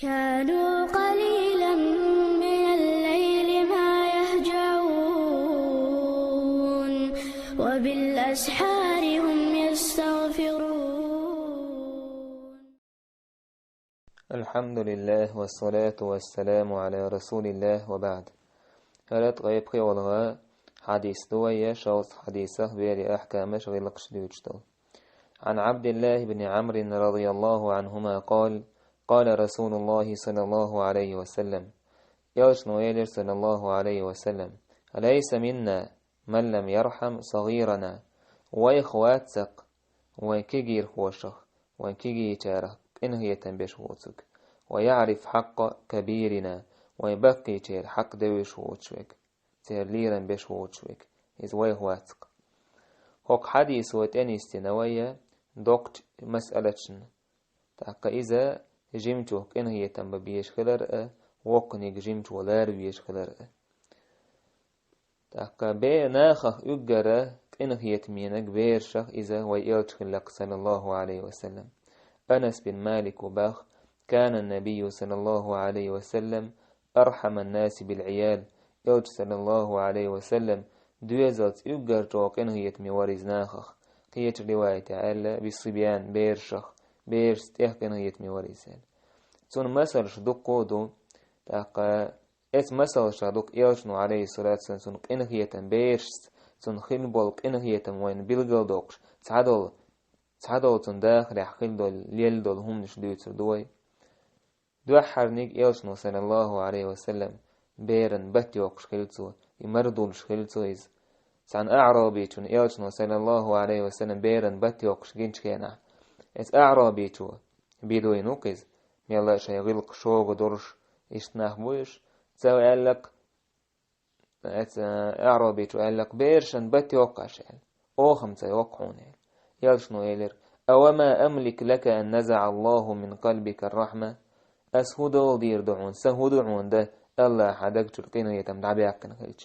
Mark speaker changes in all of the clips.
Speaker 1: كانوا قليلا من الليل ما يهجعون وبالأسحار هم يستغفرون.
Speaker 2: الحمد لله والصلاة والسلام على رسول الله وبعد. هلت غيبقي والغاء حديث دوية شوص حديثه بيري أحكام شغل قشدوجتو. عن عبد الله بن عمرو رضي الله عنهما قال: قال رسول الله صلى الله عليه وسلم: يوشنو يلر صلى الله عليه وسلم: أليس منا من لم يرحم صغيرنا وإخواتك وكيجير خوشخ وكيجي تاره إنه يتنبش ووتك ويعرف حق كبيرنا ويبقي تير حق دوش ووتشوك تير ليرا بش ووتشوك إذ ويخواتك هوك حديث وتاني استنوية دوكت مسألة تاقا إذا جيمتوك إنه يتنبش خلر وقنيك جيمت ولار بيش خلر تاقا بي ناخخ أجرى إنه يتمينك بيرشخ إذا ويألت خلق صلى الله عليه وسلم. أنس بن مالك وباخ: كان النبي صلى الله عليه وسلم أرحم الناس بالعيال. يألت صلى الله عليه وسلم دوزت أجر توق إنه يتمي ورز ناخخ قيت رواية تعالى بالصبيان بيرشخ بيرش تيخ إنه يتمي ورز تون مثل شدوق قودو تاقا إت مثل شدوق يلشنو عليه الصلاة والسلام تون إنه يتم بيرش تون خيل بولق إنه يتم وين بيلغل دوقش تعدل تون داخل يحخيل دول ليل دول هم نشدوتر دوي دو حرنيك يلشنو صلى الله عليه وسلم بيرن باتيوقش خيلتو يمردولش خيلتو إز سان أعرابي تون يلشنو صلى الله عليه وسلم بيرن باتيوقش جنش كينا إت أعرابي تو بيدوي نوكيز ميلا شي غلق شوق درش إشتناخ بويش تساوي قالك أعرابي تو قالك بيرشن باتيوقع شال أوخم تيوقعون يلشنو يلر: أوما أملك لك أن نزع الله من قلبك الرحمة. أسهدو دير دعون سهدعون ده الله حدك تلقينه يتم دعبيعكن خلج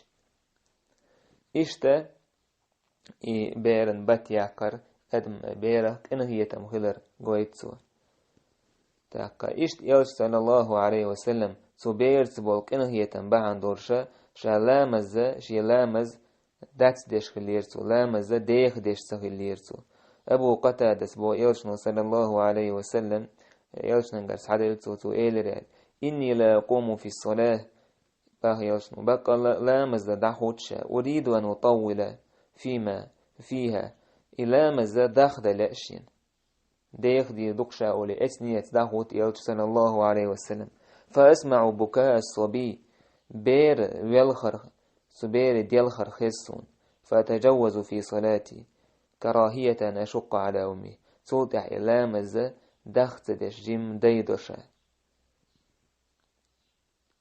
Speaker 2: إشتا بيرن باتيعكر أدم بيرك إنه يتم خلر قويتسو تاقا إشت يلش صلى الله عليه وسلم سو بيرت بولك إنه يتم بعن دورشا شي لامز داتس ديش خليرتو لامز ديخ ديش سخليرتو أبو قتادة بو يلشنو صلى الله عليه وسلم يلشن قرس حدا يلتو تو إيلر إني لا أقوم في الصلاة باه يلشنو بقى لا مزد دحوتشا أريد أن أطول فيها إلا مزد داخل لأشين ديخ دي دقشا أولي أتنية دحوت يلش صلى الله عليه وسلم فأسمع بكاء الصبي بير ويلخر سبير ديلخر خيسون فأتجوز في صلاتي كراهية أن أشق على أمي توضع إلى مزة دخت دش جيم ديدوشا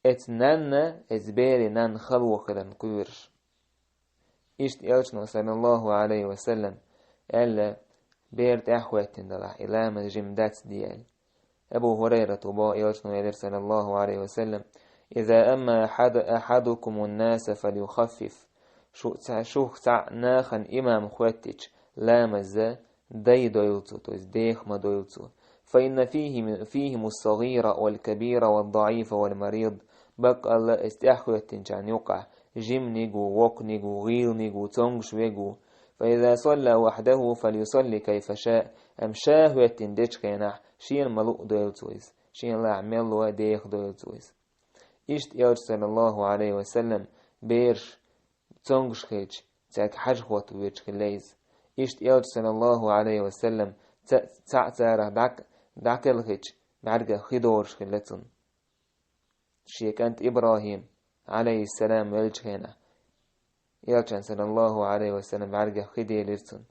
Speaker 2: اتنن ازبيري نان خلو خلن قيرش إشت يلشنو صلى الله عليه وسلم ألا بيرت أحوات دلح إلى مز جيم دات ديال أبو هريرة با يلشنو يلر صلى الله عليه وسلم: إذا أما أحدكم الناس فليخفف شوخ سع ناخن إمام خواتج لا مزا داي دويلتو توز ديخ ما دويلتو فإن فيهم الصغير والكبير والضعيف والمريض بق الله استحويتن جان يقع جيم نيجو وق نيجو غيل نيجو تونغش ويجو فإذا صلى وحده فليصلي كيف شاء أم شاهوتن ديش كينح شين ملوء دويلتوز شين لا عمل ديخ دويلتوز إشت يلش صلى الله عليه وسلم بيرش تونغش خيج تاك حج خوات ويج خليز إشت يلش صلى الله عليه وسلم تعتاره دعك الخيج بعرق خدورش خلتن شيك أنت إبراهيم عليه السلام يلش هنا يلش صلى الله عليه وسلم بعرق خدي لرتن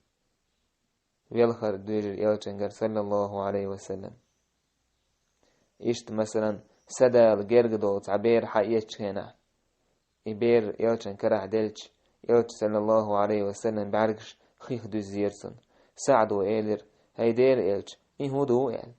Speaker 2: ويلخر دوجر يلش صلى الله عليه وسلم إشت مثلا سدال جرجدول تعبير حقيقة هنا إبير يلشن كره دلش يلش صلى الله عليه وسلم بعرقش خيخ دو زيرسن سعدو إيلر هيدير يلش إنهودو إيل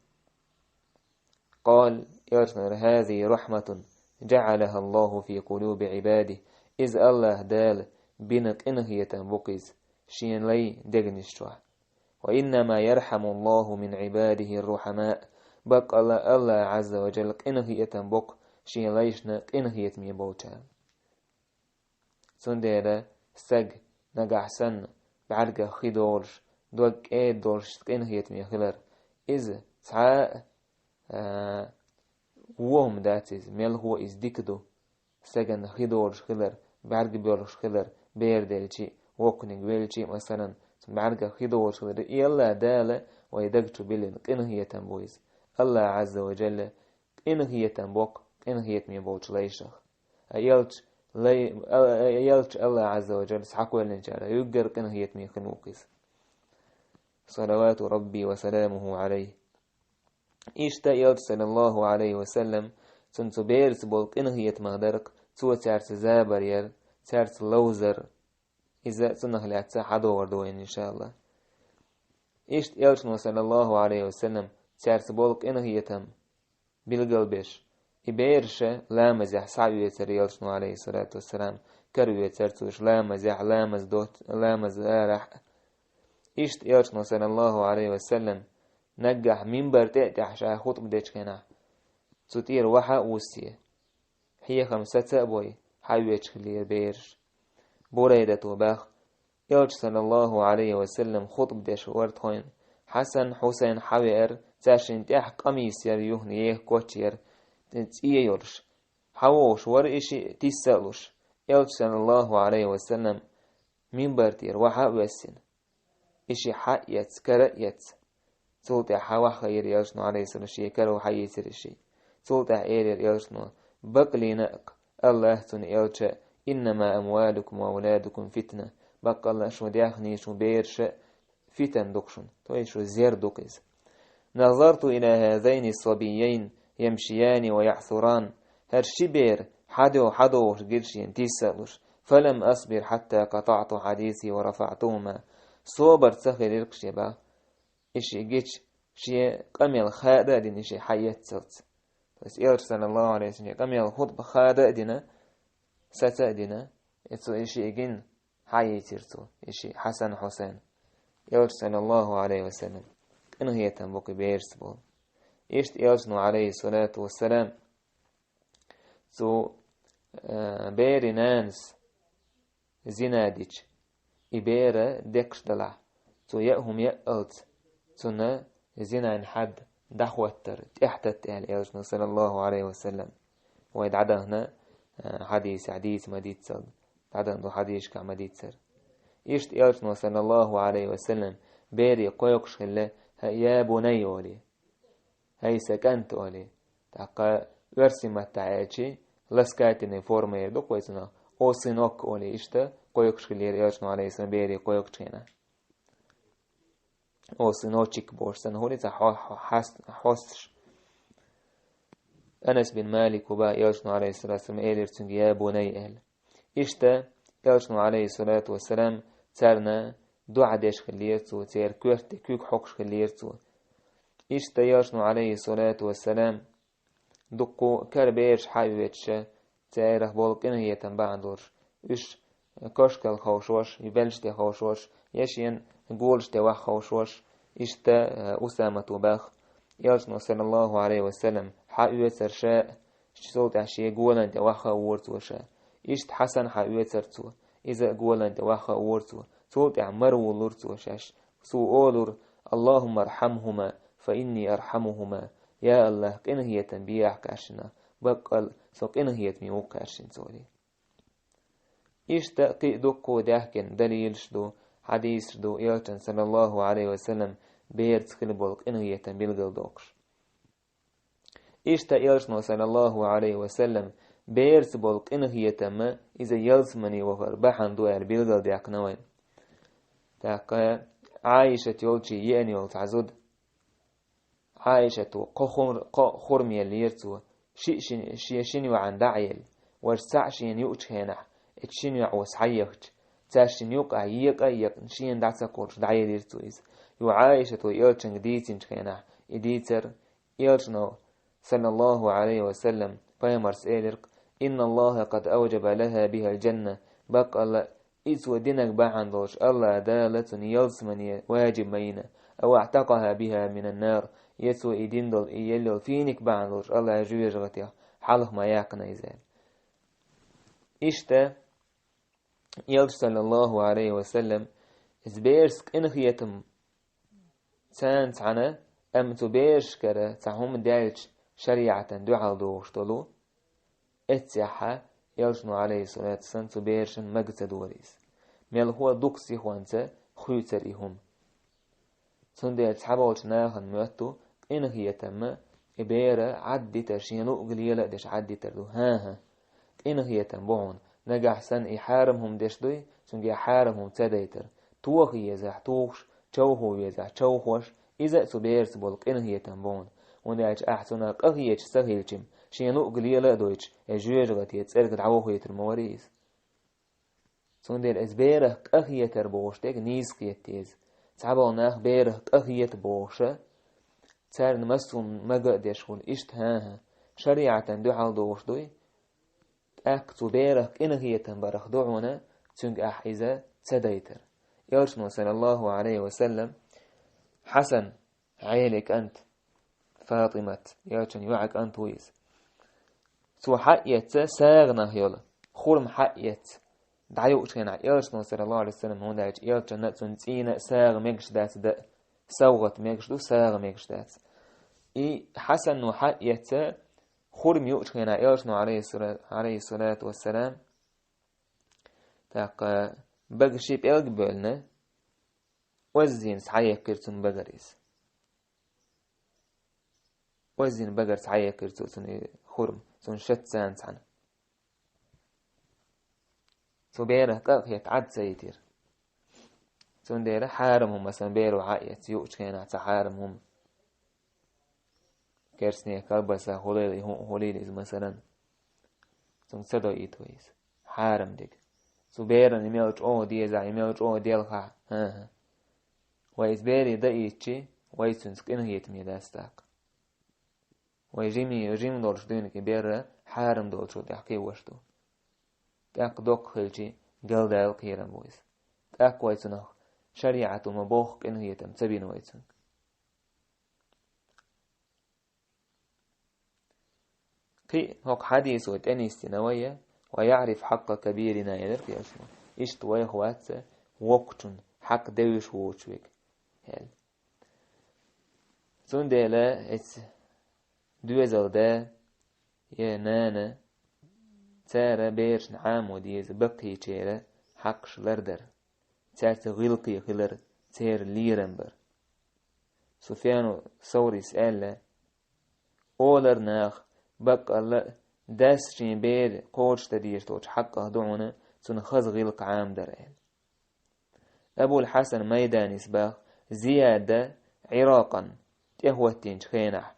Speaker 2: قال يلشن: هذه رحمة جعلها الله في قلوب عباده إذ الله دال بينك إنه يتنبقز شين لي دغنشتوه وإنما يرحم الله من عباده الرحماء بق الله عز وجل قنهية بق شين ليشنا قنهية مي بوتا سنديرا سج نجح سن بعرق خيدورش دوك دورش قنهية مي خلر إذا سعاء وهم داتيز ميل هو إز ديكدو سجن خيدورش خلر بعرق بيورش خلر بيردلشي وقنق بيلشي مثلا بعرق خيدورش خلر يلا دالة ويدقتو بلين قنهية بويز الله عز وجل قنهية بوق قنهية مي بوش ليشخ يلش الله عز وجل سحقوا لنجارة يقر قنهية مي خنوقيز صلوات ربي وسلامه عليه إشتا يلش صلى الله عليه وسلم سنتو بيرس بول قنهية مغدرق سوى تارس زابر يل تارس لوزر إذا سنخ لعتسا حدو وردوين إن شاء الله إشت يلش صلى الله عليه وسلم تارس بول قنهية بالقلبش إبيرشة لا مزح سعوية تريالشنو عليه الصلاة والسلام كروية ترتوش لا مزح لا مزدوت لا مزارح إشت يلشنو صلى الله عليه وسلم نجح منبر تأتح شا خطب ديش كنا تطير وحا وسيه هي 5 أبوي حاوية خلير بيرش بوريدة وباخ يلش صلى الله عليه وسلم خطب ديش ورطهين حسن حسين حوير تاشين تح قميص ير يهنيه كوتير تنتيه يرش حوش ور إشي تسألوش يلش صلى الله عليه وسلم منبر تير وحا وسين إشي حق يتكرأ سلطة حوا خير يلشنو عليه الصلاة والسلام حي يترشي سلطة إير يلشنو بقلي نق الله تن يلش إنما أموالكم وأولادكم فتنة بق الله شو ديخني شو بيرش فتن دقشن توي شو زير دقز نظرت إلى هذين الصبيين يمشيان ويعثران هرشي بير حدو قرشين تيسالوش فلم أصبر حتى قطعت حديثي ورفعتهما صوبر تسخر القشي با إشي جيتش شي قميل خادة دين إشي حيات سلت بس إيرش صلى الله عليه وسلم قميل خطب خادة دينا ستا دينا إتو إشي إجين حيات يرتو إشي حسن حسين إيرش صلى الله عليه وسلم إنه هي تنبقي بيرس بول إيشت إيرشنو عليه الصلاة والسلام تو بيري نانس زيناديش إبيرة ديكش دلع تو يأهم يألت تنا زينان حد دحوتر تحتت يعني إيرشنو صلى الله عليه وسلم ويد عدا هنا حديث مديد صد عدا هنا حديث كمديد سر إيشت إيرشنو صلى الله عليه وسلم بيري قويقش خلا يا بني ولي هاي سكنت ولي تاقا ورسمة تعيشي لسكاتني فورما يدو قويسنا او سنوك ولي إشتا قويقش خلير إيرشنو عليه السلام بيري قويقش هنا او سنوچيك بورسن هولي تا حوستش أنس بن مالك وبا إيرشنو عليه الصلاة والسلام إيلير تنجي يا بني أهل إشتا إيرشنو عليه الصلاة والسلام تارنا دعا ديش خليرتو تير كوك حقش خليرتو إشتا يرشنو عليه الصلاة والسلام دقو كربيرش حايويتش تيره بولقين هي تنبعندورش إش كشكل خوشوش يبلش تي خوشوش يشين قولش تي وح خوشوش إشتا أسامة باخ يرشنو صلى الله عليه وسلم حايويتر شاء صوت عشي قولا تي وح وورتو شاء إشت حسن حايويتر تو إذا قولا تي وح وورتو صوت عمر ولورتو شاش سو أولور اللهم ارحمهما فإني أرحمهما يا الله قنه هي تنبيع كاشنا بقل سو قنه هي تميوك كاشن سوري إيش تأقي دقو داهكن دليل شدو حديث شدو إيلتن صلى الله عليه وسلم بيرت خلبول قنه هي تنبيل دوكش إيش تأيلشنو صلى الله عليه وسلم بيرت بول قنه هي تم إذا يلسمني وفر بحن دو أربيل ديك نوين تاقا عايشة يولشي يأني والتعزود عايشة خرمي الليرتو شينيو عن دعيل ورسعشين يوش هنح اتشينيو وسحيخش تاشين يوقع يق شين دعسا قرش دعيل يرتو إز يو عايشة يلشن ديتين هنح إديتر يلشنو صلى الله عليه وسلم فيمرس إيلرق إن الله قد أوجب لها بها الجنة بقى إذ ودينك بعندوش الله دالتني يلسمني واجب مينا أو اعتقها بها من النار يسو إيدين دول إيلو فينك بعنلوش الله يجويج غتيا حالخ ما يقنا يزال إشتا يلش صلى الله عليه وسلم إزبيرسك إنخيتم سانس عنا أم تبيرش كرا تهم دايش شريعة دعال دوش طلو اتسيحا يلشنو عليه الصلاة والسلام تبيرشن مجد دوريس ميل هو دوكسي خوانتا خيوتر إهم سندي تحبولش ناخن موتو إنخيتم إبيرا عدي ترشينو قليلا ديش عدي تردو ها إنخيتم بون نجح سن إحارمهم ديش دوي سنجي حارمهم تديتر توخي يزح توخش تشوهو يزح تشوهوش إذا سبيرس بولك إنخيتم بون ونعج أحسنا قهيج سهيلشم شينو قليلا دويش أجوج غتي تسألك دعوه يتر مواريس سندي الأزبيره قهيتر بوشتك نيس قيتيز تعبوا ناخ بيره قهيت بوشة تار نمسهم مقعد يشغل إشت هاها شريعة دعال دوش دوي أكتو بيره إنهية برخ دعونا تنق أحيزة تديتر يرشنو صلى الله عليه وسلم حسن عيلك أنت فاطمة يرشن يوعك أنت ويز سو حقيت ساغنا يولا خورم حقيت دعيو شينا يرشنو صلى الله عليه وسلم هون دايج يرشن نتسون تينا ساغ ميكش دات دا سوغت ميكش دو ساغ ميكش دات إي حسن وحقيت خورم يوشينا يرشنو عليه الصلاة والسلام تاق بغشيب إلقبولنا وزين سحيك كرتون بغريس وزين بغر سحيك كرتون خورم سون شت سانس عنا سو بيره قاقيت عد سيتير سون ديره حارمهم مثلا بيرو عايت يوشينا تحارمهم كرسني كربسا هوليلي مثلا سون سدو إيتويس حارم ديك سو بيره نميلج أو ديزا يميلج أو ديالها ها ويز بيري دا إيتشي ويسونسك إنه يتمي داستاق ويجيمي دولش دينك بيره حارم دولشو ديحكي وشتو تاق دوك خلشي قلدال قيرم بويس تاق ويسونخ شريعة مبوخ إنه يتم سبين ويسونك قي هوك حديث وتأنيس نوية ويعرف حق كبيرنا يدرك يسمع إشت ويخوات وقتن حق دوش ووشوك هل سون ديلا إتس دوزل دا يا نانا تارا بيرش نعام وديز بقي تيرا حقش لردر تارت غلقي خلر تير ليرنبر سفيانو ثوري سأل أولر ناخ بق الله داس شين بير قوش تديش توش حقه دعونا سن خزغلق عام درين أبو الحسن ميدان إسباق زيادة عراقا تهوتين شخينح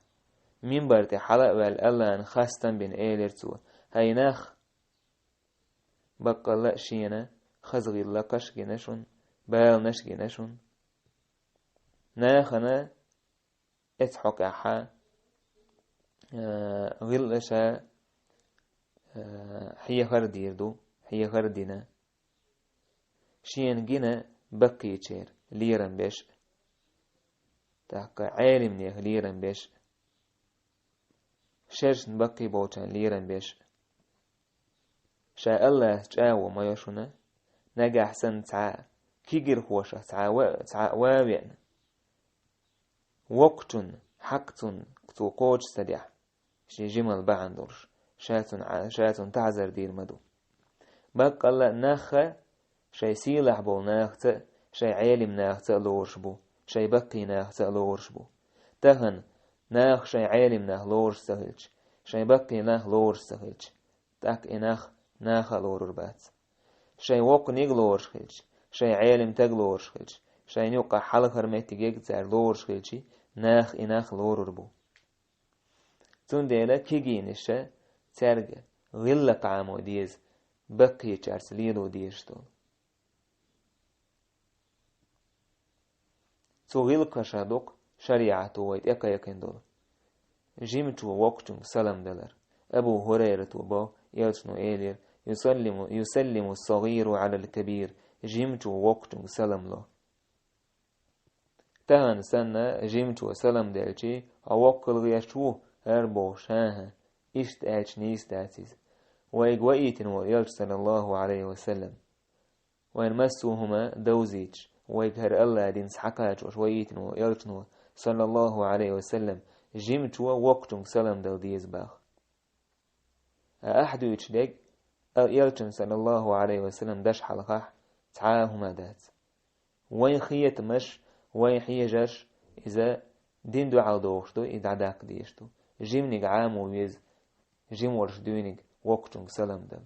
Speaker 2: من برتي حلق والألان خاستن بين إيلرتو هيناخ بق الله شينا خزغلقش جنشون بال نش جنشون ناخنا اتحق أحا غلشا حي خرديردو حي خردنا شين جنا بقي تشير ليرن بيش تاق عالم نيخ ليرن بيش شرشن بقي بوشان ليرن بيش شاء الله تشاو ما يشونا نجح سن تعا كيجر خوشة تعا وابين وقتن حقتن كتو قوش سديح شي جمل بعندرش شاتن تعذر دير مدو بق الله ناخ شي سيلح بو ناخت شي عالم ناخت لورش بو شي بقي ناخت لورش بو تهن ناخ شي عالم ناخ لورش سهلش شي بقي ناخ لورش سهلش تاك ناخ لورر بات شي وق نيغ لورش خلش شي عالم تاق لورش خلش شي نيوقع حلق هرميتي جيك تار لورش خلشي ناخ لورر بو تون ديلا كيجينشا ترجع غلق عامو ديز بقي تشارسليلو ديشتول تو غلق شادوك شريعتو ويت اكا يكندول جيمتو وقتم سلام دلر أبو هريرة وبا يلشنو إيلير يسلم الصغير على الكبير جيمتو وقتم سلام له تهان سنة جيمتو سلام دالشي عوقل غيشتو هربوش هاها إشت آج نيس داتيز ويق وإيتن ويلج صلى الله عليه وسلم وين مسوهما دوزيج ويق هر الله دين سحقاج وشويتن ويلجنو صلى الله عليه وسلم جيمتو وقتن سلام دال ديز باخ أحدو يتشدق يلجن صلى الله عليه وسلم دش حلقاح تعاهما دات وين خيت مش وين حيجش إذا دين دو عالدوشتو إذا عداك ديشتو جيمنيق عام ويز جيم ورش دوينيق وقتن سلام دل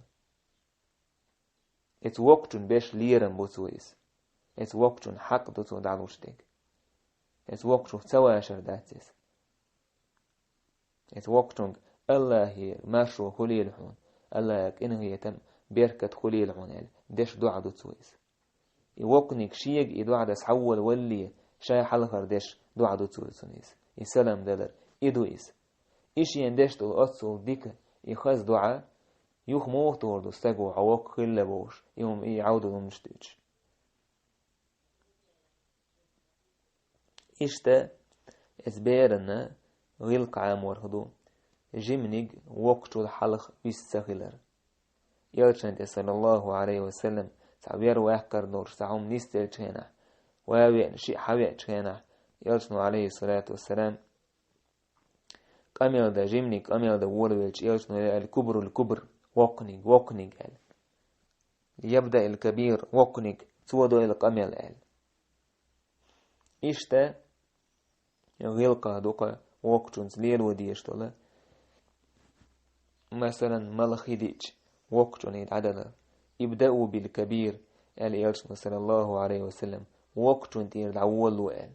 Speaker 2: ات وقتن بيش ليرن بوتويس ات وقتن حق دوتو دعلوشتك ات وقتن تواشر داتيس ات وقتن الله هي ماشو خليل حون الله يك إنه يتم بيركت خليل حون ديش دعا دوتويس يوقنك شيق إدعا دس حول ولي شاي حلقر ديش دعا دوتويس يسلام دلر إدويس إيش يندش دول أتصل ديك يخز دعا يوخ موتور دو استقو عواق خلا بوش يوم يعودوا دو مشتوج إشتا إسبيرنا غلق عام ورهدو جمنيق وقتو الحلق بيستخلر يلشان صلى الله عليه وسلم تعبير ويحكر دور ساعهم نيستل تشينا ويوين شيء حوية تشينا يلشنو عليه الصلاة والسلام قميل دا جمنيق قميل دا وولويلش يلشنو الكبر وقنيق قال يبدأ الكبير وقنيق تودو القميل قال إشتا غلقا دوقا وقتونز ليل وديشتولا مثلا ملخي ديش وقتون يتعدل يبدأوا بالكبير قال يلشن صلى الله عليه وسلم وقتون تير دعوال وقال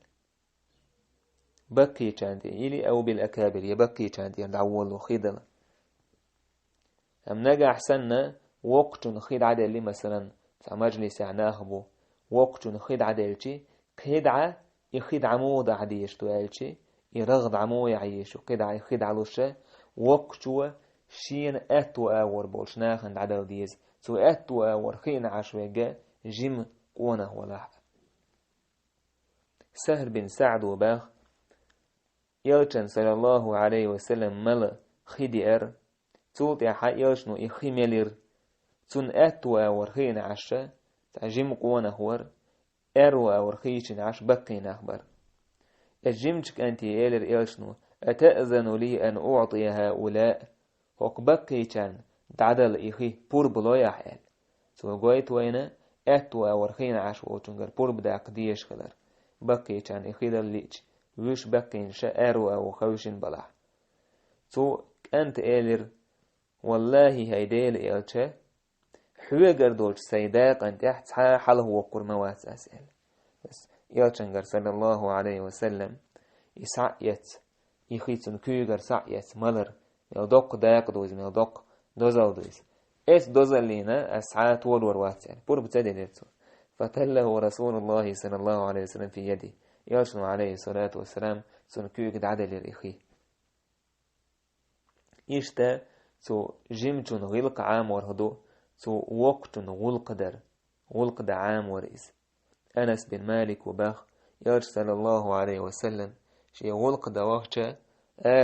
Speaker 2: بقي كانت إلي أو بالأكابر يبقي كانت تير دعوال وخيدل أم نجا أحسننا وقتون خيد عدل لي مثلا في مجلس عناخبو وقتون خيد عدلتي خدعة يخيد عمود عديشتو قالتي يرغض عمو يعيشو قدعة يخيد علوشة وقتو شين أتو أور بولش ناخن عدل ديز سو أتو أور خين عشوة جيم قونه ولاح سهل بن سعد وباخ يلشن صلى الله عليه وسلم ملا خيدي تولت يا حي يلشنو يخيميلير تون أتو أور خين عشة جيم قونه ور أور خيشن عش بقين أخبر الجمجك أنت إيلر إيلشنو أتأذن لي أن أعطي هؤلاء وقبقي كان تعدل إيخي بور بلويا حال سو قويت وينا أتوا ورخين عاش ووتنجر بور بدا قديش خلر بقي كان إيخي دليج ويش بقين شأروا أو خوشين بلاح سو أنت إيلر والله هيديل إيلشا حوغر دولش سيداق أنت أحتها حاله وقر موات أسئل بس إيلشنجر صلى الله عليه وسلم يسعيت يخيتن كيغر سعيت ملر يلدق داق دوز يلدق دوزال دوز إس دوزال لينا أسعات والور واتسال بور بتدي نرتو فتله رسول الله صلى الله عليه وسلم في يده يلشنو عليه الصلاة والسلام سن كيغ عدل الإخي إشتا سو جمجن غلق عام ورهدو سو وقتن غلق دا عام ورئيس أنس بن مالك وباخ يرش صلى الله عليه وسلم شي غلق دا وقتا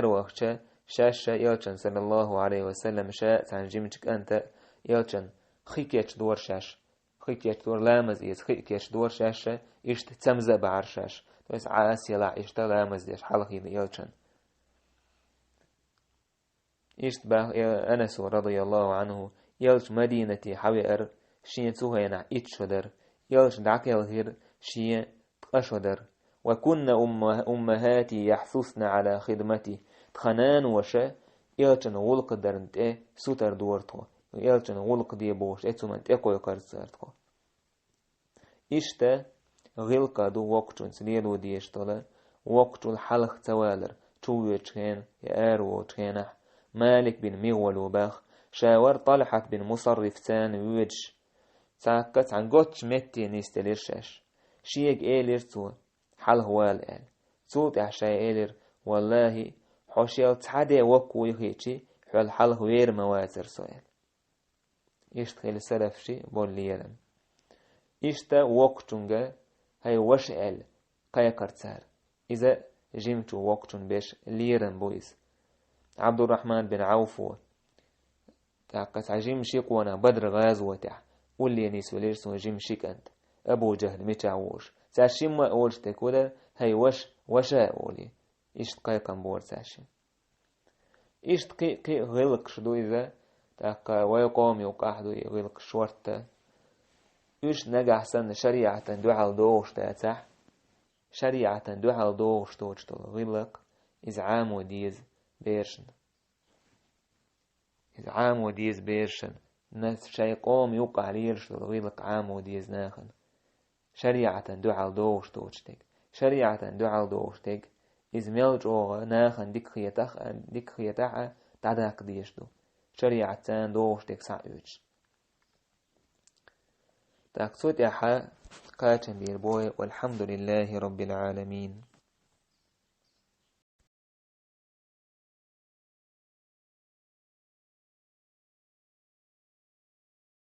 Speaker 2: وقتا شاشة يلشن صلى الله عليه وسلم شاء عن جمجك أنت يلشن خيكيش دور شاش خيكيش دور لامز إيز خيكيش دور شاشة إشت تمزة بعر شاش بس عاس يلا إشت لامز يش حلقي يلشن إشت باه أنس رضي الله عنه يلش مدينتي حوير شين سوهينا إتشدر يلش دعك يلهر شين أشدر وكن أمهاتي يحثثن على خدمتي خنان وشا يلشن غلق درنت سوتر دورتو يلشن غلق دي بوش اتسومنت اكوي قرصارتو إشتا غلق دو وقتون سليلو ديشتلا وقتو الحلق توالر تويو تشين يارو تشينح مالك بن مغول وباخ شاور طلحة بن مصرف تان ويج ساكت عن قوتش متي نيستليرشاش شيك ايلير تو حل هوال قال صوت عشاي ايلير والله حوشيال تحدي وقو يخيشي حول حل هوير مواتر سؤال يشتغل السلف شي بول ليرم إشتا وقتونغا هاي وشعل قيقر تسار إذا جمتو وقتون بيش ليرن بويس عبد الرحمن بن عوف تاقت عجيم شيق وانا بدر غازوة تاع واللي نيسو ليش سو جيم شيك أنت أبو جهل متعوش ساشيم ما أولش تكولا هاي وشا أولي إيش تقيقن بور ساشيم إيش تقي غلق شدو إذا تاقا ويقوم يوقعدو غلق شورتا إيش نجح سن شريعة دعال دوش تاتح شريعة دعال دوش توجتو غلق إذ عام وديز بيرشن إذ عام وديز بيرشن ناس شي قوم يوقع ليرش غلق عام وديز ناخن شريعة دعال دوش توجتك شريعة دعال دوشتك إذ ميلج أوغا ناخن ديك خيتاح تعداق ديشتو شريعة تان دوشتك سعيوش تاكسوت يحا قاتن بيربوي والحمد لله رب العالمين.